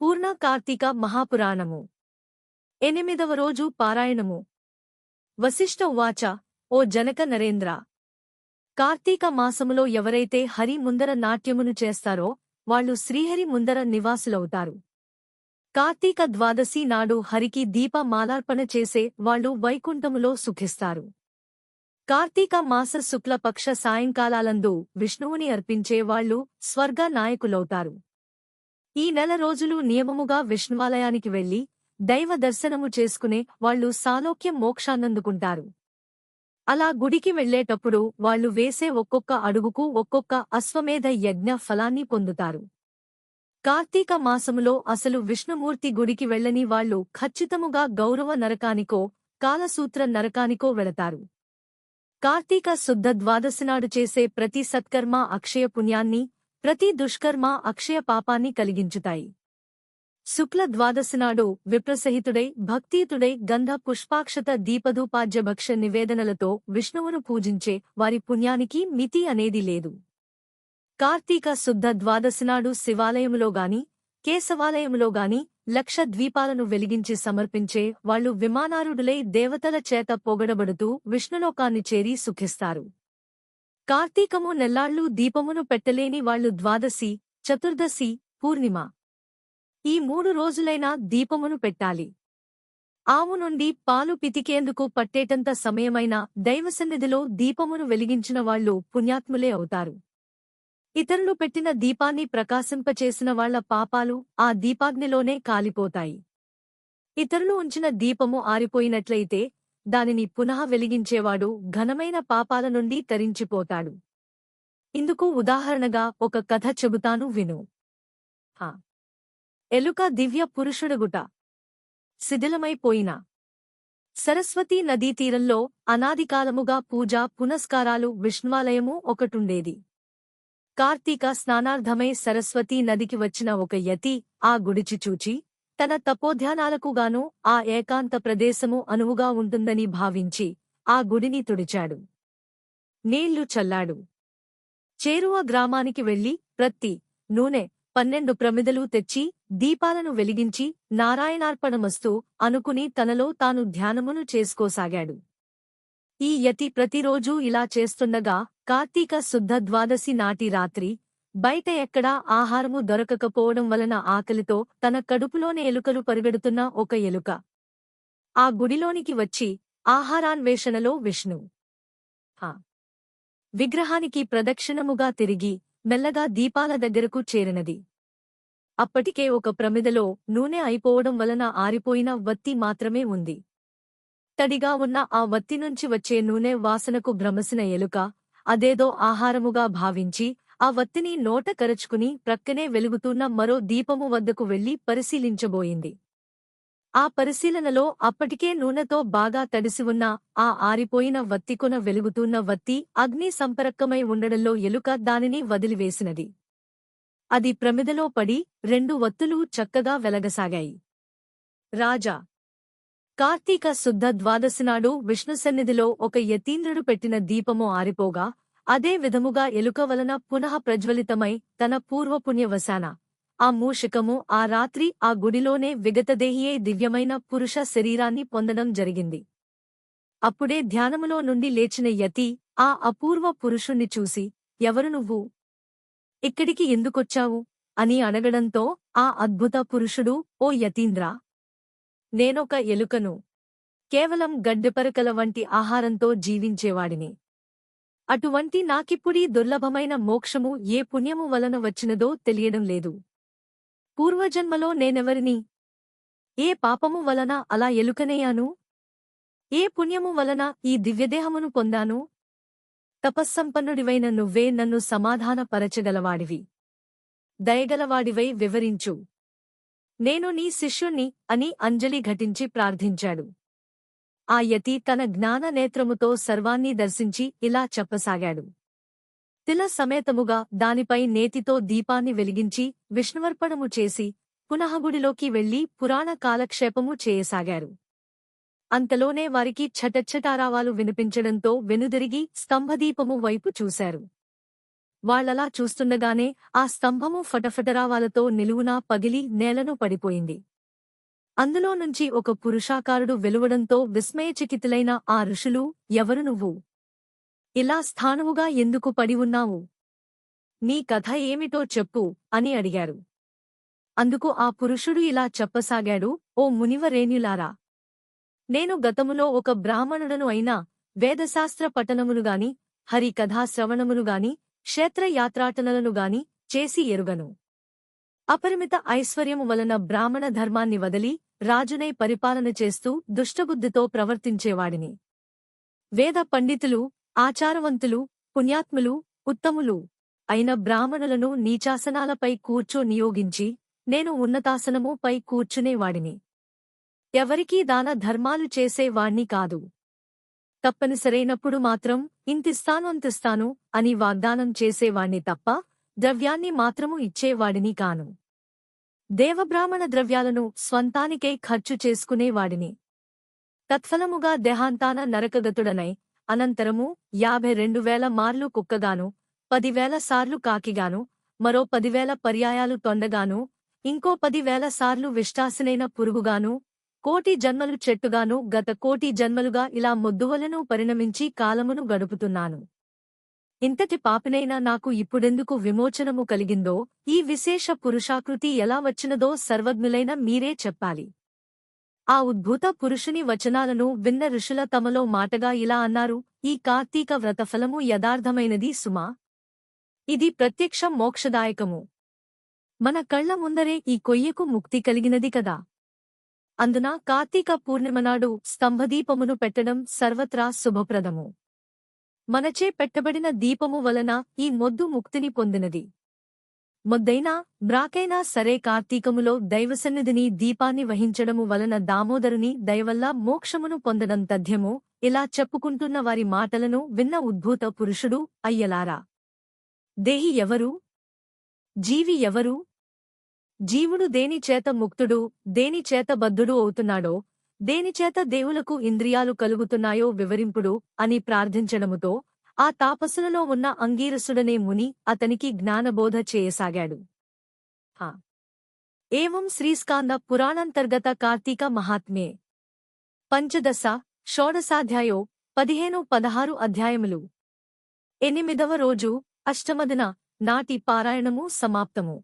పూర్ణ కార్తీక మహాపురాణము 8వ రోజు పారాయణము. వశిష్ఠ ఉవాచ. ఓ జనక నరేంద్ర, కార్తీక మాసములో ఎవరైతే హరి ముందర నాట్యమును చేస్తారో వాళ్ళు శ్రీహరి ముందర నివాసులవుతారు. కార్తీక ద్వాదశి నాడు హరికి దీప మాలార్పణ చేసే వాళ్ళు వైకుంఠములో సుఖిస్తారు. కార్తీక మాస శుక్లపక్ష సాయంకాలాలందు విష్ణువుని అర్పించే వాళ్ళు స్వర్గ నాయకులవుతారు. ఈ నెల రోజులు నియమముగా విష్ణువాలయానికి వెళ్లి దైవ దర్శనము చేసుకునే వాళ్ళు సాలోక్య మోక్షాన్నందుకుంటారు. అలా గుడికి వెళ్లేటప్పుడు వాళ్ళు వేసే ఒక్కొక్క అడుగుకు ఒక్కొక్క అశ్వమేధ యజ్ఞ ఫలాన్ని పొందుతారు. కార్తీక మాసములో అసలు విష్ణుమూర్తి గుడికి వెళ్లని వాళ్ళు ఖచ్చితముగా గౌరవ నరకానికో కాలసూత్ర నరకానికో వెళతారు. కార్తీక శుద్ధ ద్వాదశినాడు చేసే ప్రతి సత్కర్మ అక్షయ పుణ్యాన్ని, ప్రతి దుష్కర్మ అక్షయ పాపాన్ని కలిగించుతాయి. శుక్ల ద్వాదశినాడు విప్రసహితుడై భక్తియుతుడై గంధ పుష్పాక్షత దీపధూపాద్యభక్ష నివేదనలతో విష్ణువును పూజించే వారి పుణ్యానికి మితి అనేది లేదు. కార్తీక శుద్ధ ద్వాదశినాడు శివాలయములోగాని కేశవాలయములోగాని లక్ష ద్వీపాలను వెలిగించి సమర్పించే వాళ్ళు విమానారూఢులై దేవతల చేత పొగడబడుతూ విష్ణులోకాన్ని చేరి సుఖిస్తారు. కార్తీకము నెల్లాళ్లూ దీపమును పెట్టలేని వాళ్ళు ద్వాదశి, చతుర్దశి, పూర్ణిమ ఈ 3 రోజులైనా దీపమును పెట్టాలి. ఆవు నుండి పాలు పితికేందుకు పట్టేటంత సమయమైన దైవసన్నిధిలో దీపమును వెలిగించిన వాళ్ళు పుణ్యాత్ములే అవుతారు. ఇతరులు పెట్టిన దీపాన్ని ప్రకాశింపచేసిన వాళ్ల పాపాలు ఆ దీపాగ్నిలోనే కాలిపోతాయి. ఇతరులు ఉంచిన దీపము ఆరిపోయినట్లయితే దానిని పునః వెలిగించేవాడు ఘనమైన పాపాల నుండి తరించిపోతాడు. ఇందుకు ఉదాహరణగా ఒక కథ చెబుతాను విను. ఎలుక దివ్య పురుషుడగుట. శిథిలమైపోయిన సరస్వతీ నదీతీరంలో అనాదికాలముగా పూజా పునస్కారాలు విష్ణువాలయము ఒకటుండేది. కార్తీక స్నానార్థమై సరస్వతీ నదికి వచ్చిన ఒక యతి ఆ గుడిచి చూచి తన తపోధ్యానాలకుగాను ఆ ఏకాంత ప్రదేశము అనువుగా ఉంటుందని భావించి ఆ గుడిని తుడిచాడు. నీళ్లు చల్లాడు. చేరువ గ్రామానికి వెళ్లి ప్రత్తి, నూనె, 12 ప్రమిదలు తెచ్చి దీపాలను వెలిగించి నారాయణార్పణమస్తు అనుకుని తనలో తాను ధ్యానమును చేసుకోసాగాడు. ఈ యతి ప్రతిరోజూ ఇలా చేస్తుండగా కార్తీక శుద్ధ ద్వాదశి నాటి రాత్రి బయట ఎక్కడా ఆహారము దొరకకపోవడం వలన ఆకలితో తన కడుపులోని ఎలుకలు పరిగెడుతున్న ఒక ఎలుక ఆ గుడిలోనికి వచ్చి ఆహారాన్వేషణలో విష్ణు విగ్రహానికి ప్రదక్షిణముగా తిరిగి మెల్లగా దీపాల దగ్గరకు చేరినది. అప్పటికే ఒక ప్రమిదలో నూనె అయిపోవడం వలన ఆరిపోయిన వత్తి మాత్రమే ఉంది. తడిగా ఉన్న ఆ వత్తి నుంచి వచ్చే నూనె వాసనకు భ్రమసిన ఎలుక అదేదో ఆహారముగా భావించి ఆ వత్తిని నోట కరచుకుని ప్రక్కనే వెలుగుతున్న మరో దీపము వద్దకు వెళ్లి పరిశీలించబోయింది. ఆ పరిశీలనలో అప్పటికే నూనెతో బాగా తడిసివున్న ఆ ఆరిపోయిన వత్తికొన వెలుగుతున్న వత్తి అగ్ని సంపర్కమై ఉండడంలో ఎలుక దానిని వదిలివేసినది. అది ప్రమిదలో పడి 2 వత్తులు చక్కగా వెలగసాగాయి. రాజా, కార్తీక శుద్ధ ద్వాదశినాడు విష్ణుసన్నిధిలో ఒక యతీంద్రుడు పెట్టిన దీపము ఆరిపోగా అదే విధముగా ఎలుక వలన పునః ప్రజ్వలితమై తన పూర్వపుణ్యవశాన ఆ మూషికము ఆ రాత్రి ఆ గుడిలోనే విగతదేహియే దివ్యమైన పురుష శరీరాన్ని పొందడం జరిగింది. అప్పుడే ధ్యానములో నుండి లేచిన యతి ఆ అపూర్వ పురుషుణ్ణి చూసి, ఎవరు నువ్వు? ఇక్కడికి ఎందుకొచ్చావు అని అడగడంతో ఆ అద్భుత పురుషుడు, ఓ యతీంద్రా, నేనొక ఎలుకను. కేవలం గడ్డెపరకల వంటి ఆహారంతో జీవించేవాడిని. అటువంటి నాకిప్పుడీ దుర్లభమైన మోక్షము ఏ పుణ్యము వలన వచ్చినదో తెలియడం లేదు. పూర్వజన్మలో నేనెవరిని? ఏ పాపము వలన అలా ఎలుకనయ్యాను? ఏ పుణ్యము వలన ఈ దివ్యదేహమును పొందాను? తపస్సంపన్నుడివైన నువ్వే నన్ను సమాధానపరచగలవాడివి. దయగలవాడివై వివరించు. నేను నీ శిష్యుణ్ణి అని అంజలి ఘటించి ప్రార్థించాడు. ఆ యతి తన జ్ఞాన నేత్రముతో సర్వాన్ని దర్శించి ఇలా చెప్పసాగాడు. తిల సమేతముగా దానిపై నేతితో దీపాన్ని వెలిగించి విష్ణువర్పణము చేసి పునఃగుడిలోకి వెళ్లి పురాణ కాలక్షేపము చేయసాగారు. అంతలోనే వారికి ఛటఛటారావాలు వినిపించడంతో వెనుదిరిగి స్తంభదీపము వైపు చూశారు. వాళ్ళలా చూస్తుండగానే ఆ స్తంభము ఫటఫటరావాలతో నిలువునా పగిలి నేలను పడిపోయింది. అందులో నుంచి ఒక పురుషాకారుడు వెలువడంతో విస్మయచకితులైన ఆ ఋషులు, ఎవరు నువ్వు? ఇలా స్థాణువుగా ఎందుకు పడి ఉన్నావు? నీ కథ ఏమిటో చెప్పు అని అడిగారు. అందుకు ఆ పురుషుడు ఇలా చెప్పసాగాడు, ఓ మునివరేణ్యులారా! నేను గతములో ఒక బ్రాహ్మణుడను అయినా వేదశాస్త్ర పఠనమునుగాని హరికథాశ్రవణమునుగాని క్షేత్రయాత్రాటనలనుగాని చేసి ఎరుగను. అపరిమిత ఐశ్వర్యము వలన బ్రాహ్మణ ధర్మాన్ని వదలి రాజునై పరిపాలన చేస్తూ దుష్టబుద్ధితో ప్రవర్తించేవాడిని. వేద పండితులు, ఆచారవంతులు, పుణ్యాత్ములు, ఉత్తములు అయిన బ్రాహ్మణులను నీచాసనాలపై నియోగించి నేను ఉన్నతాసనము పై కూర్చునేవాడిని. ఎవరికీ దాన ధర్మాలు చేసేవాణ్ణి కాదు. తప్పనిసరైనప్పుడు మాత్రం ఇంతిస్తాను అంతిస్తాను అని వాగ్దానం చేసేవాణ్ణి తప్ప ద్రవ్యాన్ని మాత్రము ఇచ్చేవాడిని కాను. దేవబ్రాహ్మణ ద్రవ్యాలను స్వంతానికై ఖర్చు చేసుకునేవాడిని. తత్ఫలముగా దేహాంతాన నరకగతుడనై అనంతరము 52,000 మార్లు కుక్కగాను, 10,000 సార్లు కాకిగాను, మరో 10,000 పర్యాయాలు తొండగాను, ఇంకో 10,000 సార్లు విష్టాసినైన పురుగుగాను, 1,000,000 జన్మలు చెట్టుగాను గత 1,000,000 జన్మలుగా ఇలా మొద్దువలెను పరిణమించి కాలమును గడుపుతున్నాను. ఇంతటి పాపినైనా నాకు ఇప్పుడెందుకు విమోచనము కలిగిందో, ఈ విశేష పురుషాకృతి ఎలా వచ్చినదో సర్వజ్ఞులైన మీరే చెప్పాలి. ఆ ఉద్భూత పురుషుని వచనాలను విన్న ఋషుల తమలో మాటగా ఇలా అన్నారు, ఈ కార్తీక వ్రతఫలము యథార్థమైనది సుమా. ఇది ప్రత్యక్ష మోక్షదాయకము. మన కళ్ల ముందరే ఈ కొయ్యకు ముక్తి కలిగినది కదా. అందున కార్తీక పూర్ణిమనాడు స్తంభదీపమును పెట్టడం సర్వత్రా శుభప్రదము. మనచే పెట్టబడిన దీపము వలన ఈ మొద్దు ముక్తిని పొందినది. మొద్దైనా బ్రాకైనా సరే కార్తీకములో దైవసన్నిధిని దీపాన్ని వహించడము వలన దామోదరుని దయవల్ల మోక్షమును పొందడం తథ్యము. ఇలా చెప్పుకుంటున్న వారి మాటలను విన్న ఉద్భూత పురుషుడు, అయ్యలారా! దేహి ఎవరు? జీవి ఎవరు? జీవుడు దేనిచేత ముక్తుడు, దేనిచేత బద్ధుడు అవుతున్నాడో, దేనిచేత దేవులకు ఇంద్రియాలు కలుగుతున్నాయో వివరింపుడు అని ప్రార్థించడముతో ఆ తాపసులలో ఉన్న అంగీరసుడనే ముని అతనికి జ్ఞానబోధ చేయసాగాడు. ఏవం శ్రీస్కాంద పురాణంతర్గత కార్తీక మహాత్మ్యే పంచదశ షోడశాధ్యాయో 15-16 అధ్యాయములు. 8వ రోజు అష్టమదిన నాటి పారాయణము సమాప్తము.